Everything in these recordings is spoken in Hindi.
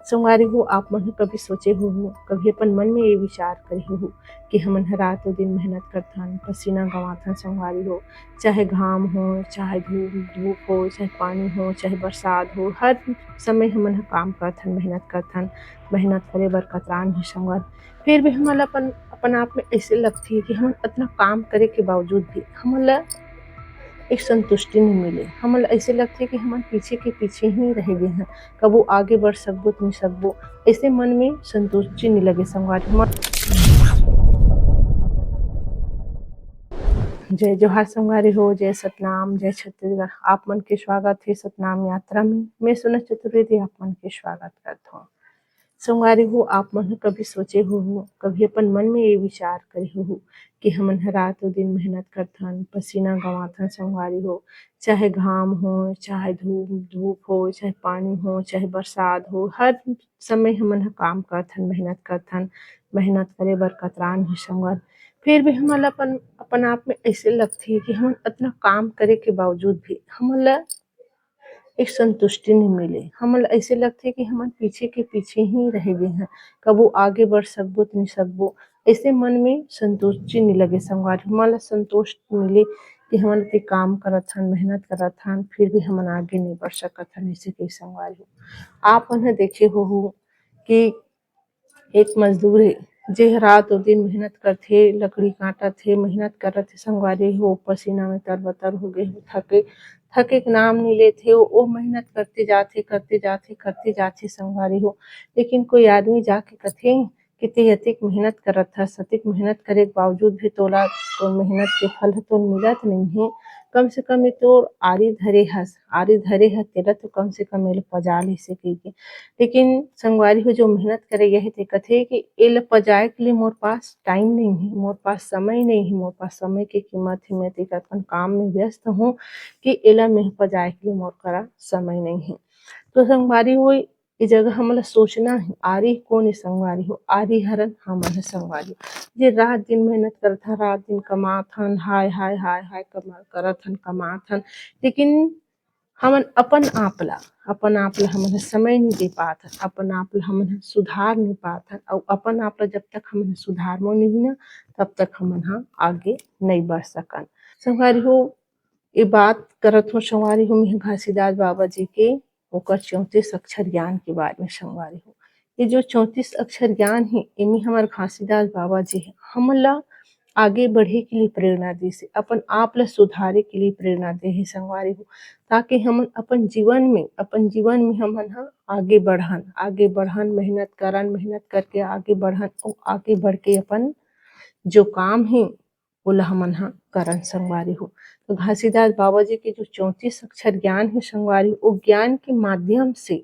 संगवारी हो आप मन कभी सोचे हो कभी अपन मन में ये विचार करे हो कि हमन ह रातों दिन मेहनत करथन, पसीना गंवाथन संगवारी हो, चाहे घाम हो, चाहे धूप हो, चाहे पानी हो, चाहे बरसात हो, हर समय हमन ह काम करथन, मेहनत करे बर कतरान हे संगवारी। फिर भी हमन ल अपन आप में ऐसे लगथे कि हमन अतना काम करे के बावजूद भी हमन ल एक संतुष्टि नहीं मिले। हमन ऐसे लगथे कि हमन पीछे के पीछे ही रह गे हन, कबो आगे बढ़ सकबो तो नहीं सकबो, ऐसे मन में संतुष्टि नहीं लगे संगवारी हो। जय जोहार संगवारी हो, जय सतनाम, जय छत्तीसगढ़। आप मन के स्वागत हे सतनाम यात्रा में। मैं सुनत चतुर्वेदी आप मन के स्वागत करत हव। संगवारी हो आप मन ह कभी सोचे हो कभी अपन मन में ये विचार करे हो कि हमन ह रातों दिन मेहनत करथन, पसीना गंवाथन संगवारी हो, चाहे घाम हो, चाहे धूप हो, चाहे पानी हो, चाहे बरसात हो, हर समय हमन ह काम करथन, मेहनत करे बर कतरान हे संगवारी। फिर भी हमन ल अपन आप में ऐसे लगथे कि हमन अतना काम करे के बावजूद भी हमन ल एक संतुष्टि नहीं मिले। हमन ल ऐसे लगथे कि हमन पीछे के पीछे ही रह गे हन, कबो आगे बढ़ सकबो तो नहीं सकबो, ऐसे मन में संतुष्टि नहीं लगे संगवारी हो। हमन ल संतोष मिले कि हमन एते काम करत हन, मेहनत करत हन, फिर भी हमन आगे नहीं बढ़ सकत हन ऐसे कही संगवारी हो। आप मन ह देखे होहू कि एक मजदूर हे जे रात और दिन मेहनत करथे, लकड़ी काटत हे, मेहनत करत हे संगवारी हो, पसीना में तरबतर होगे हे, थके के नाम नहीं लेथे, वो मेहनत करते जाथे संगवारी हो। लेकिन कोई आदमी जाके कथे कि ते अतेक मेहनत करत हस, अतेक मेहनत करे के बावजूद भी तोला तो मेहनत के फल ह तो मिलत नहीं हे। कम से कम ए तोर आरी धरे हस तेला तो कम से कम एला पजा लेइसे कहिके। लेकिन संगवारी हो जो मेहनत करइया हे ते कथे कि एला पजाए के लिए मोर पास टाइम नहीं है, मोर पास समय नहीं है, मोर पास समय के कीमत है, मैं तेकर अपन काम में व्यस्त हूँ कि एला मैं पजाए के लिए मोर करा समय नहीं है। तो संगवारी हो ए जगह हमन ला सोचना हे आरी कोन हे संगवारी हो, आरी हरन हमन हे संगवारी हो। जे रात दिन मेहनत करत हन, रात दिन कमात हन, हाय कमा करत हन, कमात हन, लेकिन हमन अपन आप ला हमन ह समय नहीं दे पात हन, अपन आप ला हमन ह सुधार नहीं पात हन अउ अपन आप ला जब तक हमन ह सुधारबो नहीं न तब तक हमन ह आगे नहीं बढ़ सकन। संगवारी हो ये बात करत हो संगवारी हो मैं घासीदास बाबा जी के ओकर 34 अक्षर ज्ञान के बारे में संगवारी हो। ये जो 34 अक्षर ज्ञान हे एमे हमर घासीदास बाबा जी हमन ला आगे बढ़े के लिए प्रेरणा देस हे, अपन आप ला सुधारे के लिए प्रेरणा दे हे संगवारी हो, ताकि हमन अपन जीवन में हमन ह आगे बढ़न, मेहनत करके आगे बढ़न अउ आगे बढ़ के अपन जो काम हे ओला हमन ह करन संगवारी हो। तो घासीदास बाबा जी के जो 34 अक्षर ज्ञान हे संगवारी ओ ज्ञान के माध्यम से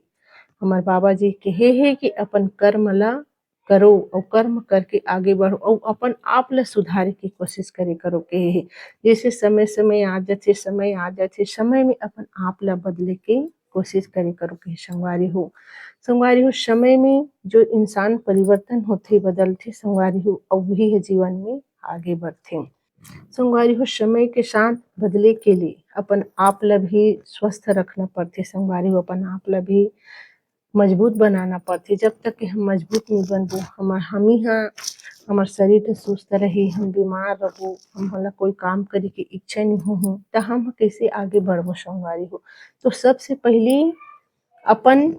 हमर बाबा जी केहे हे कि अपन कर्म ला करो अउ कर्म करके आगे बढ़ो अउ अपन आप ला सुधारे के कोशिश करे करो केहे हे। जैसे समय आ जाथे, समय में अपन आप ला बदले के कोशिश करे करो केहे संगवारी हो। संगवारी हो समय में जो इंसान परिवर्तन होथे, बदलथे संगवारी हो अउ वही ह जीवन में आगे बढ़थे। संगवारी हो समय के साथ बदले के लिए अपन आप ला भी स्वस्थ रखना पड़थे संगवारी हो, अपन आप ला भी मजबूत बनाना पड़थे। जब तक कि हम मजबूत नहीं बनबो हमर शरीर ह सुस्त रही, हम बीमार रहबो, हमन ला कोई काम करे के इच्छा नहीं होही त हम कैसे आगे बढ़बो संगवारी हो। तो सबसे पहली अपन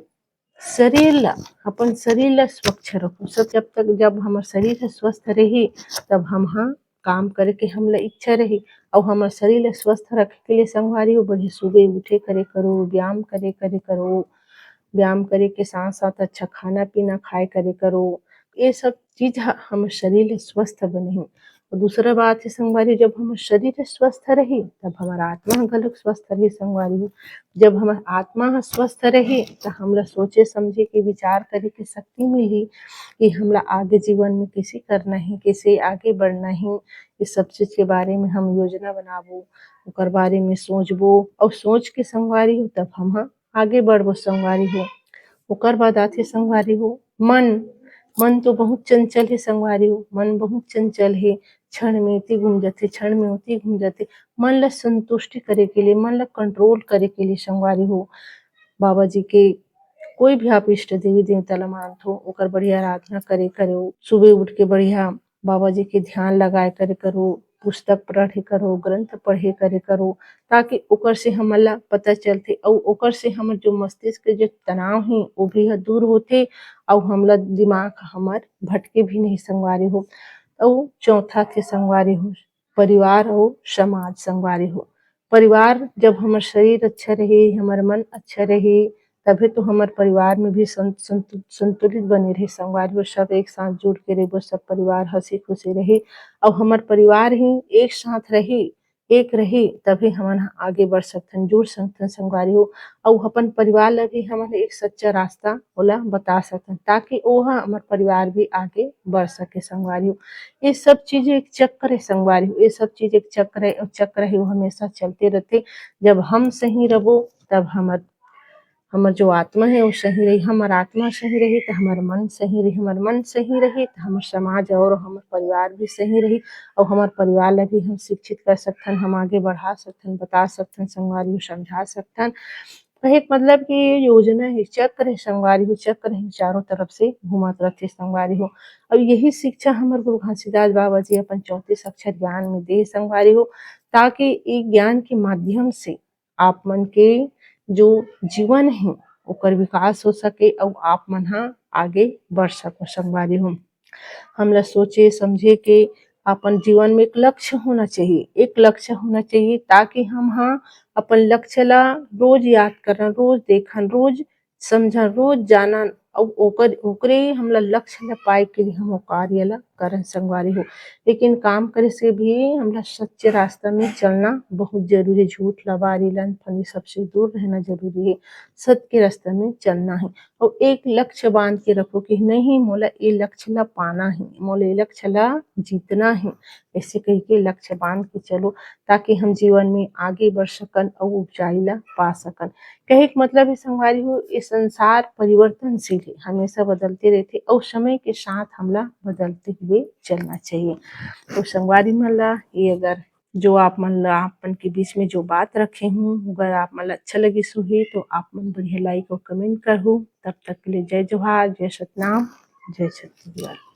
शरीर ला स्वच्छ रखो। जब हमर शरीर ह स्वस्थ रही तब हम ह काम करे के हमला इच्छा रही अउ हमर शरीर ला स्वस्थ रखे के लिए संगवारी हो बड़े सुबह उठे करे करो, व्यायाम करे के साथ-साथ अच्छा खाना-पीना खाए करे करो। ये सब चीज़ ह हमर शरीर ला स्वस्थ बनही। और दूसरा बात है संगवारी जब हमर शरीर ह स्वस्थ रही तब हमर आत्मा ह घलोक स्वस्थ रही संगवारी हो। जब हमर आत्मा ह स्वस्थ रही त हमला सोचे समझे के विचार करे के शक्ति मिलही कि हमला आगे जीवन में कैसे करना हे, कैसे आगे बढ़ना हे। ये सब चीज़ के बारे में हम योजना बनाबो, ओकर बारे में सोचबो अउ सोच के संगवारी हो तब हम ह आगे बढ़बो संगवारी हो। ओकर बाद आथे संगवारी हो मन तो बहुत चंचल हे संगवारी हो, मन बहुत चंचल हे, क्षण में एति घूम जाथे, क्षण में ओति घूम जाथे। मन ला संतुष्टि करे के लिए, मन ला कंट्रोल करे के लिए संगवारी हो बाबा जी के कोई भी आप इष्ट देवी देवता ला मानत हो ओकर बढ़िया आराधना करे करो। सुबह उठ के बढ़िया बाबा जी के ध्यान लगाए करे करो, पुस्तक पढ़े करो, ग्रंथ पढ़े करे करो, ताकि ओकर से हमन ला पता चलथे अउ ओकर से हमर जो मस्तिष्क के जो तनाव हे ओ भी ह दूर होथे अउ हमला दिमाग हमर भटके भी नहीं संगवारी हो। अउ चौथा थे संगवारी हो परिवार अउ समाज संगवारी हो। परिवार जब हमर शरीर अच्छा रही, हमर मन अच्छा रही, तभे तो हमर परिवार में भी संतुलित बने रही संगवारी हो। सब एक साथ जुट के रहिबो, सब परिवार हँसी खुशी रही अउ हमर परिवार ही एक साथ रही, एक रही तभे हमन ह आगे बढ़ सकथन, जुड़ सकथन संगवारी हो। अउ अपन परिवार ला भी हमन एक सच्चा रास्ता ओला बता सकथन, ताकि ओहा हमर परिवार भी आगे बढ़ सके संगवारी हो। ये सब चीज़ एक चक्र है संगवारी हो, ये सब चीज़ एक चक्र है, चक्र है वो हमेशा चलते रहथे। जब हम सही रबो तब हमर जो आत्मा है वो सही रही, हमर आत्मा सही रही तो हमर मन सही रही, हमर मन सही रही तो हमर समाज और हमर परिवार भी सही रही और हमर परिवार ला भी हम शिक्षित कर सकथन, हम आगे बढ़ा सकथन, बता सकथन संगवारी हो, समझा सकथन। कहे के मतलब कि ये योजना है, चक्र है संगवारी हो, चक्र है चारों तरफ से घूमत रथे संगवारी हो। और यही शिक्षा हमर गुरु घासीदास बाबा जी अपन 34 अक्षर ज्ञान में दे संगवारी हो, ताकि इ ज्ञान के माध्यम से आप मन के जो जीवन है ओकर विकास हो सके अउ आप मन ह आगे बढ़ सको संगवारी हो। हमला सोचे समझे के अपन जीवन में एक लक्ष्य होना चाहिए, एक लक्ष्य होना चाहिए, ताकि हम अपन लक्ष्य ला रोज याद करन, रोज देखन, रोज समझन, रोज जानन अउ ओकरे हमला लक्ष्य ला पाए के लिए हम ओ कार्य ला करन संगवारी हो। लेकिन काम करे से भी हमला सच्चे रास्ता में चलना बहुत जरूरी है। झूठ, लबारी, लन फंदी सबसे दूर रहना जरूरी है। सत्य के रास्ते में चलना है और एक लक्ष्य बांध के रखो कि नहीं मोला ये लक्ष्य ला पाना है, मोला ये लक्ष्य ला जीतना है। ऐसे कह के लक्ष्य बांध के चलो, ताकि हम जीवन में आगे बढ़ सकन और ऊंचाई ला पा सकन। कहे के मतलब है संगवारी हो, ये संसार परिवर्तनशील है, हमेशा बदलते रहते और समय के साथ हमला बदलते हुए चलना चाहिए। तो संगवारी मन ला ये अगर जो आप मन ला आपन के बीच में जो बात रखे हूँ अगर आप मन ला अच्छा लगिस होही तो आप मन बढ़िया लाइक और कमेंट करहु। तब तक के लिए जय जोहार, जय सतनाम, जय छत्तीसगढ़।